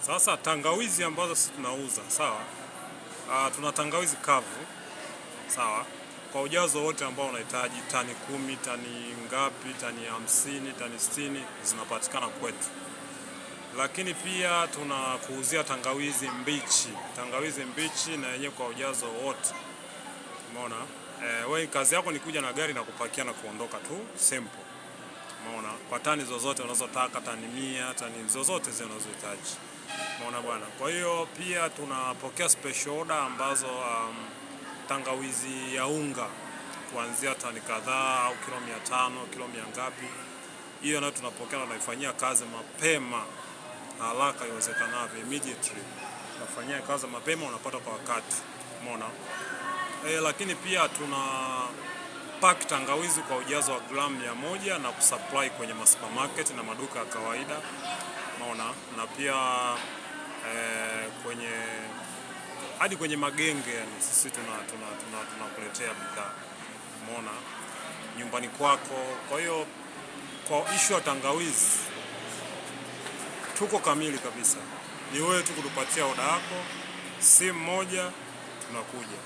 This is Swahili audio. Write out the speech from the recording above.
Sasa tangawizi ambazo sisi tunauza, sawa? Tuna tangawizi kavu, sawa? Kwa ujazo wote ambao unahitaji, tani 10, tani ngapi, tani 50, tani 60 zinapatikana kwetu. Lakini pia tunakuuzia tangawizi mbichi. Tangawizi mbichi na yenyewe kwa ujazo wote. Umeona? Wewe kazi yako ni kuja na gari na kupakia na kuondoka tu, simple. Umeona? Kwa tani zozote unazotaka, tani 100, tani zozote zile unazohitaji. Umeona bwana. Kwa hiyo pia tunapokea special order ambazo tangawizi ya unga kuanzia tani kadhaa au kilo 500, kilo 100 ngapi. Hiyo nayo tunapokea na tunaifanyia kazi mapema, haraka iwezekanavyo, immediately. Tunafanyia kazi mapema, unapata kwa wakati. Umeona? Lakini pia tuna pack tangawizi kwa ujazo wa gramu 100 na kusupply kwenye supermarket na maduka ya kawaida. Umeona? Na pia hadi kwenye magenge, yani sisi tunakuletea bidhaa. Umeona? Nyumbani kwako. Kwa hiyo kwa issue ya tangawizi tuko kamili kabisa. Ni wewe tu kutupatia oda yako, simu moja tunakuja.